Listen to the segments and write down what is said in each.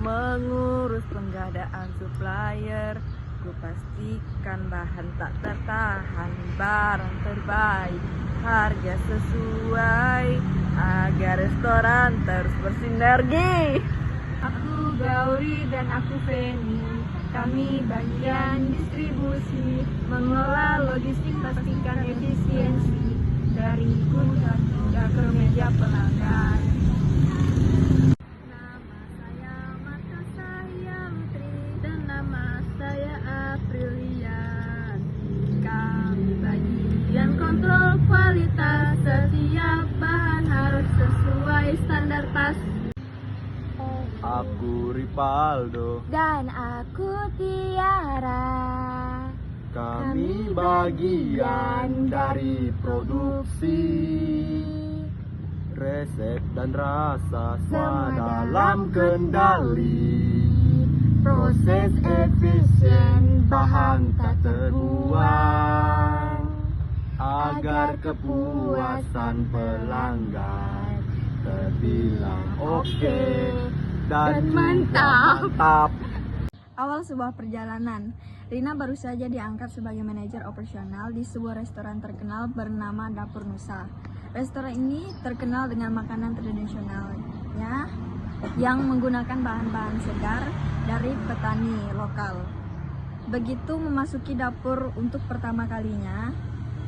mengurus pengadaan supplier. Ku pastikan bahan tak tertahan, barang terbaik, harga sesuai, agar restoran terus bersinergi. Aku Gauri dan aku Feni. Kami bagian distribusi, mengelola logistik, pastikan efisiensi dari gudang hingga ke meja pelanggan. Nama saya Marta Sayamtri dan nama saya Aprilian. Kami bagian kontrol kualitas, setiap bahan harus sesuai standar pas. Aku Ripaldo. Dan aku Tiara. Kami bagian dari produksi. Resep dan rasa semua dalam kendali. Proses efisien, bahan tak terbuang, agar kepuasan pelanggan terbilang oke dan mantap. Awal sebuah perjalanan, Rina baru saja diangkat sebagai manajer operasional di sebuah restoran terkenal bernama Dapur Nusa. Restoran ini terkenal dengan makanan tradisionalnya yang menggunakan bahan-bahan segar dari petani lokal. Begitu memasuki dapur untuk pertama kalinya,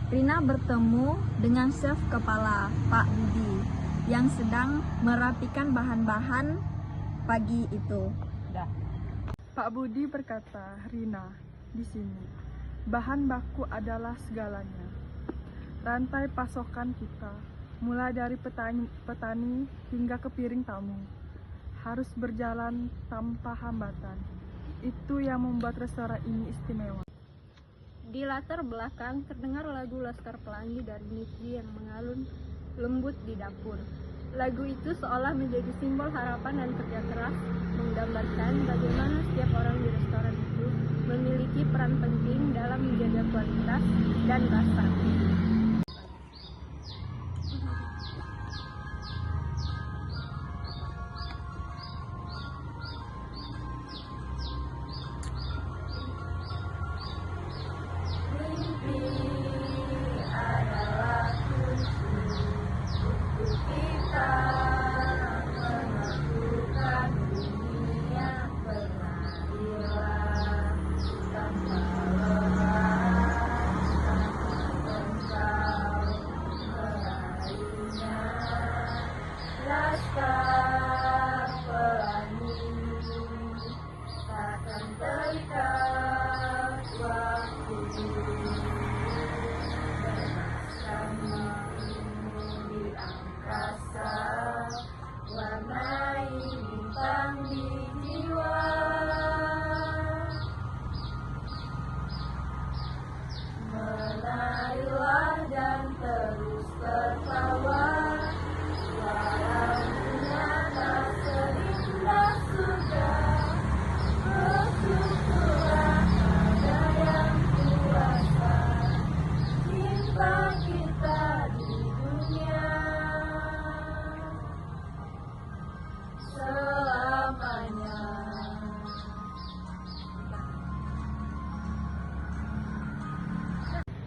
Rina bertemu dengan chef kepala Pak Budi yang sedang merapikan bahan-bahan pagi itu. Pak Budi berkata, "Rina, di sini bahan baku adalah segalanya. Rantai pasokan kita, mulai dari petani hingga ke piring tamu, harus berjalan tanpa hambatan. Itu yang membuat restoran ini istimewa." Di latar belakang terdengar lagu Laskar Pelangi dari Nidji yang mengalun lembut di dapur. Lagu itu seolah menjadi simbol harapan dan kerja keras, menggambarkan bagaimana setiap orang di restoran itu memiliki peran penting dalam menjaga kualitas dan rasa.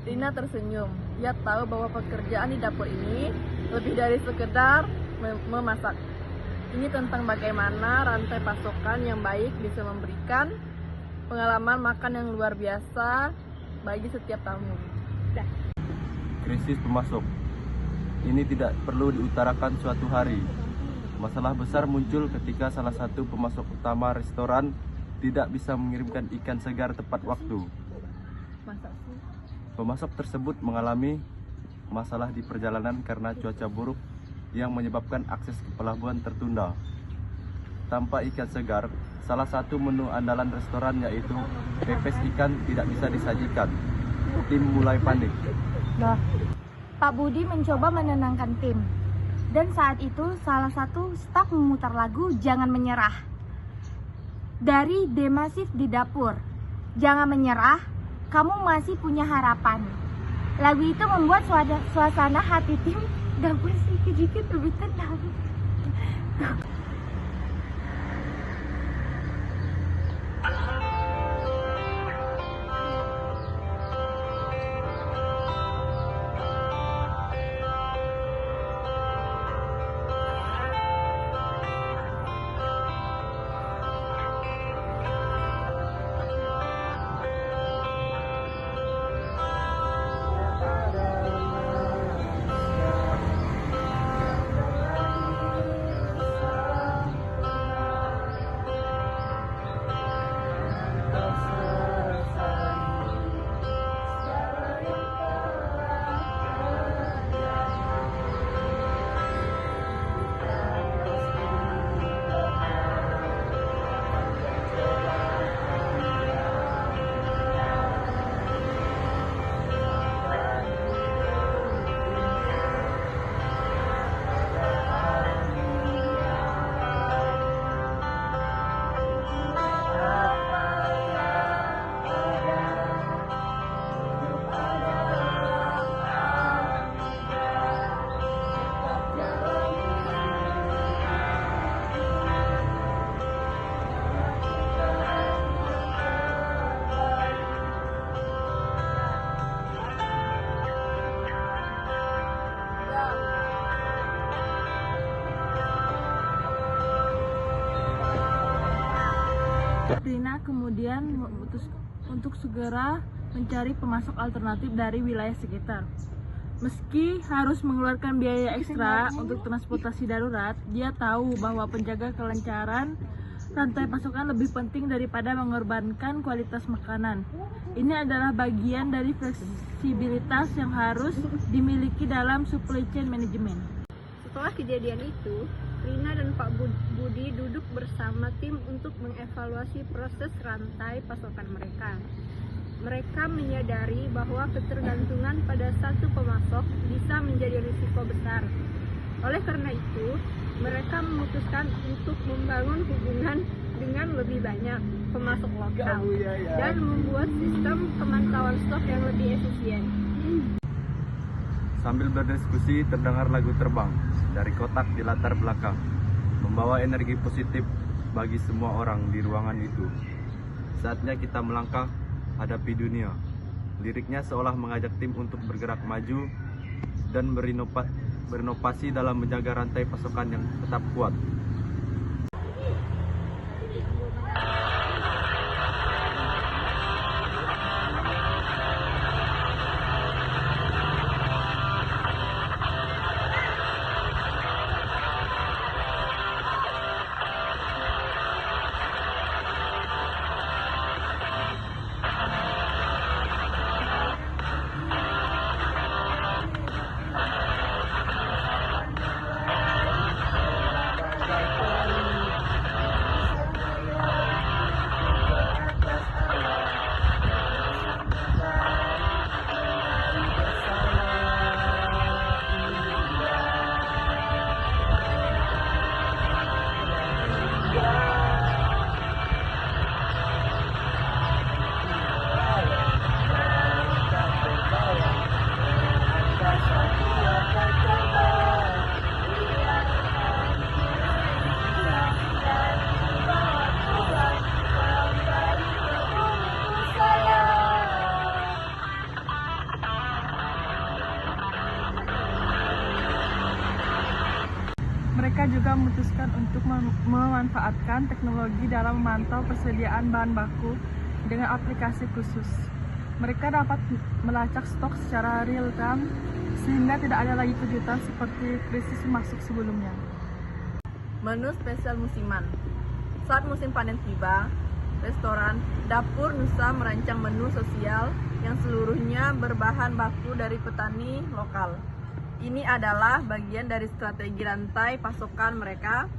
Rina tersenyum. Ia tahu bahwa pekerjaan di dapur ini lebih dari sekedar memasak. Ini tentang bagaimana rantai pasokan yang baik bisa memberikan pengalaman makan yang luar biasa bagi setiap tamu. Krisis pemasok ini tidak perlu diutarakan suatu hari. Masalah besar muncul ketika salah satu pemasok utama restoran tidak bisa mengirimkan ikan segar tepat waktu. Pemasok tersebut mengalami masalah di perjalanan karena cuaca buruk yang menyebabkan akses ke pelabuhan tertunda. Tanpa ikan segar, salah satu menu andalan restoran yaitu pepes ikan tidak bisa disajikan. Tim mulai panik. Pak Budi mencoba menenangkan tim. Dan saat itu salah satu staf memutar lagu Jangan Menyerah dari Demasif di Dapur. Jangan menyerah, kamu masih punya harapan. Lagu itu membuat suasana hati tim dapur sedikit lebih tenang. kemudian untuk segera mencari pemasok alternatif dari wilayah sekitar. Meski harus mengeluarkan biaya ekstra untuk transportasi darurat, dia tahu bahwa penjaga kelancaran rantai pasokan lebih penting daripada mengorbankan kualitas makanan. Ini adalah bagian dari fleksibilitas yang harus dimiliki dalam supply chain management. Setelah kejadian itu, Rina dan Pak Budi duduk bersama tim untuk mengevaluasi proses rantai pasokan mereka. Mereka menyadari bahwa ketergantungan pada satu pemasok bisa menjadi risiko besar. Oleh karena itu, mereka memutuskan untuk membangun hubungan dengan lebih banyak pemasok lokal dan membuat sistem pemantauan stok yang lebih efisien. Sambil berdiskusi, terdengar lagu terbang dari kotak di latar belakang, membawa energi positif bagi semua orang di ruangan itu. Saatnya kita melangkah hadapi dunia. Liriknya seolah mengajak tim untuk bergerak maju dan berinovasi dalam menjaga rantai pasokan yang tetap kuat. Mereka juga memutuskan untuk memanfaatkan teknologi dalam memantau persediaan bahan baku dengan aplikasi khusus. Mereka dapat melacak stok secara real-time sehingga tidak ada lagi kejutan seperti krisis masuk sebelumnya. Menu spesial musiman. Saat musim panen tiba, restoran Dapur Nusa merancang menu sosial yang seluruhnya berbahan baku dari petani lokal. Ini adalah bagian dari strategi rantai pasokan mereka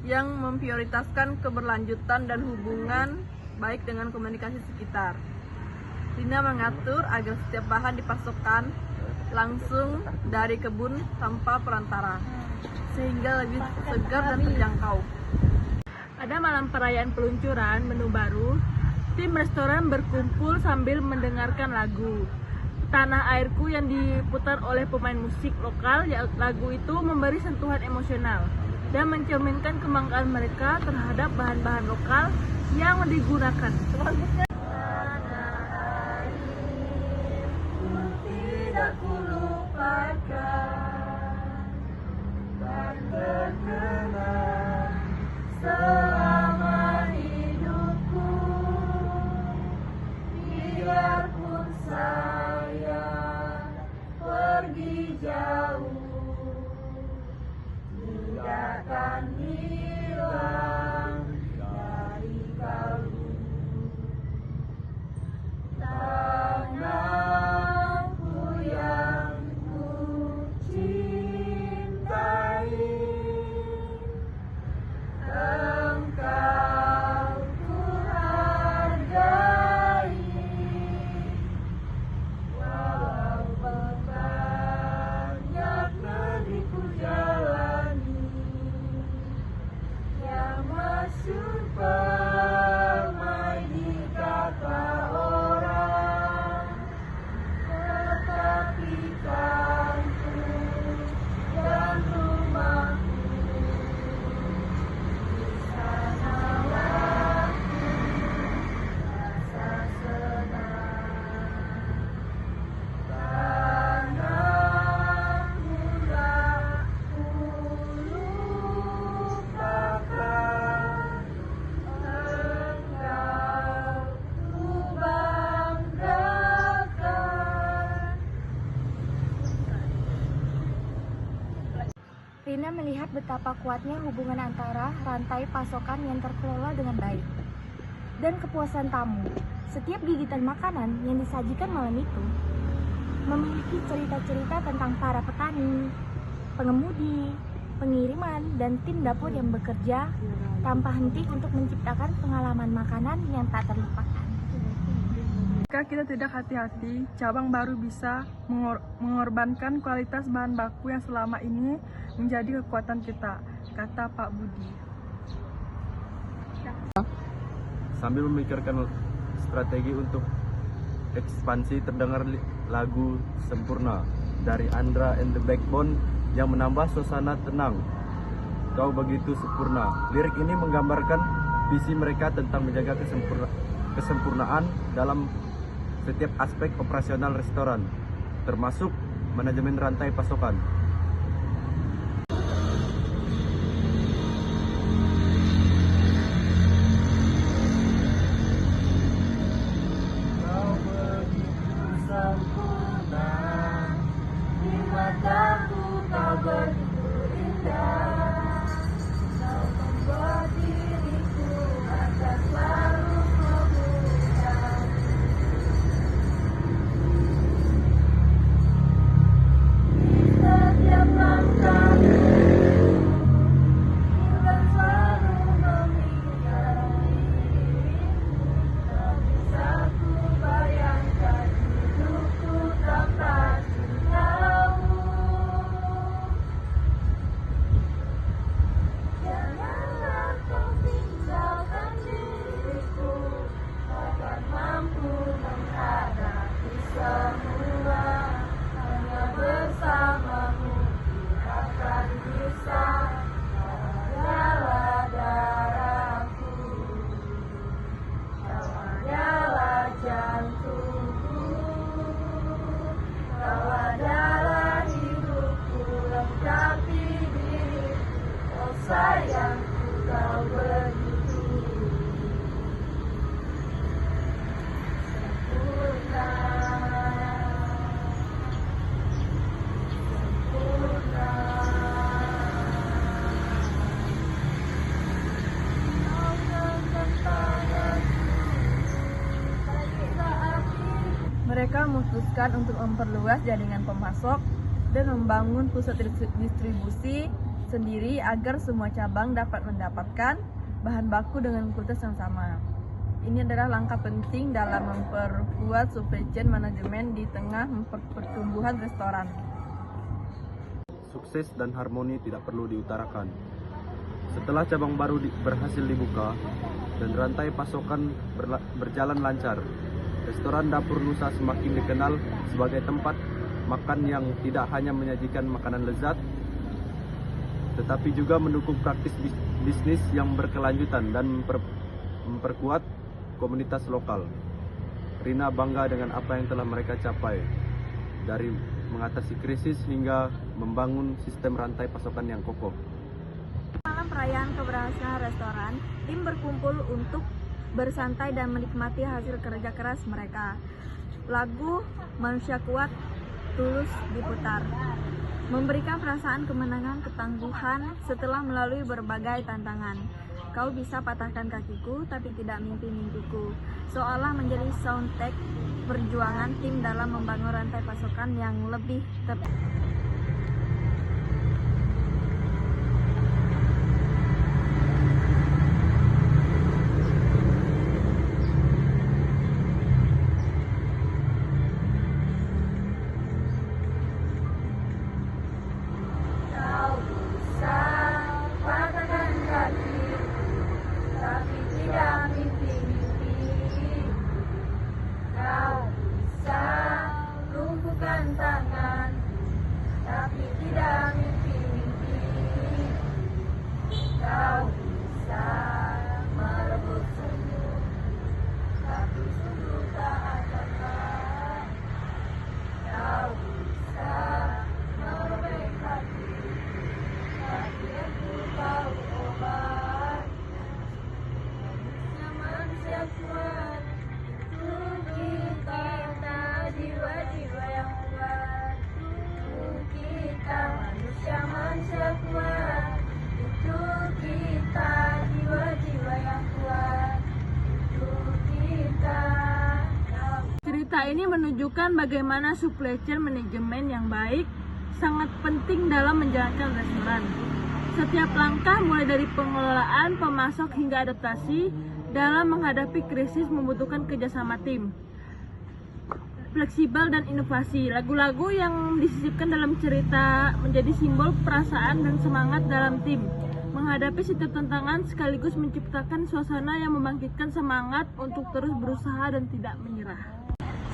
yang memprioritaskan keberlanjutan dan hubungan baik dengan komunikasi sekitar. Rina mengatur agar setiap bahan dipasokkan langsung dari kebun tanpa perantara, sehingga lebih segar dan terjangkau. Pada malam perayaan peluncuran menu baru, tim restoran berkumpul sambil mendengarkan lagu Tanah Airku yang diputar oleh pemain musik lokal. Lagu itu memberi sentuhan emosional dan mencerminkan kebanggaan mereka terhadap bahan-bahan lokal yang digunakan. melihat betapa kuatnya hubungan antara rantai pasokan yang terkelola dengan baik dan kepuasan tamu. Setiap gigitan makanan yang disajikan malam itu memiliki cerita-cerita tentang para petani, pengemudi, pengiriman, dan tim dapur yang bekerja tanpa henti untuk menciptakan pengalaman makanan yang tak terlupakan. Jika kita tidak hati-hati, cabang baru bisa mengorbankan kualitas bahan baku yang selama ini menjadi kekuatan kita, kata Pak Budi. Sambil memikirkan strategi untuk ekspansi, terdengar lagu Sempurna dari Andra and the Backbone yang menambah suasana tenang. Kau begitu sempurna. Lirik ini menggambarkan visi mereka tentang menjaga kesempurnaan dalam setiap aspek operasional restoran, termasuk manajemen rantai pasokan. Mereka memutuskan untuk memperluas jaringan pemasok dan membangun pusat distribusi sendiri agar semua cabang dapat mendapatkan bahan baku dengan kualitas yang sama. Ini adalah langkah penting dalam memperkuat supply chain manajemen di tengah pertumbuhan restoran. Sukses dan harmoni tidak perlu diutarakan. Setelah cabang baru berhasil dibuka dan rantai pasokan berjalan lancar, restoran Dapur Nusa semakin dikenal sebagai tempat makan yang tidak hanya menyajikan makanan lezat, tetapi juga mendukung praktis bisnis yang berkelanjutan dan memperkuat komunitas lokal. Rina bangga dengan apa yang telah mereka capai, dari mengatasi krisis hingga membangun sistem rantai pasokan yang kokoh. Malam perayaan keberhasilan restoran, tim berkumpul untuk bersantai dan menikmati hasil kerja keras mereka. Lagu Manusia Kuat Tulus diputar, memberikan perasaan kemenangan, ketangguhan setelah melalui berbagai tantangan. Kau bisa patahkan kakiku, tapi tidak mimpi-mimpiku. Seolah menjadi soundtrack perjuangan tim dalam membangun rantai pasokan yang lebih tepat. ini menunjukkan bagaimana supply chain manajemen yang baik sangat penting dalam menjalankan restoran. Setiap langkah mulai dari pengelolaan, pemasok hingga adaptasi dalam menghadapi krisis membutuhkan kerjasama tim, fleksibel dan inovasi. Lagu-lagu yang disisipkan dalam cerita menjadi simbol perasaan dan semangat dalam tim menghadapi setiap tantangan sekaligus menciptakan suasana yang membangkitkan semangat untuk terus berusaha dan tidak menyerah.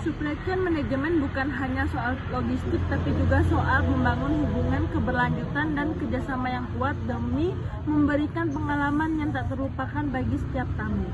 Supply chain manajemen bukan hanya soal logistik tapi juga soal membangun hubungan keberlanjutan dan kerjasama yang kuat demi memberikan pengalaman yang tak terlupakan bagi setiap tamu.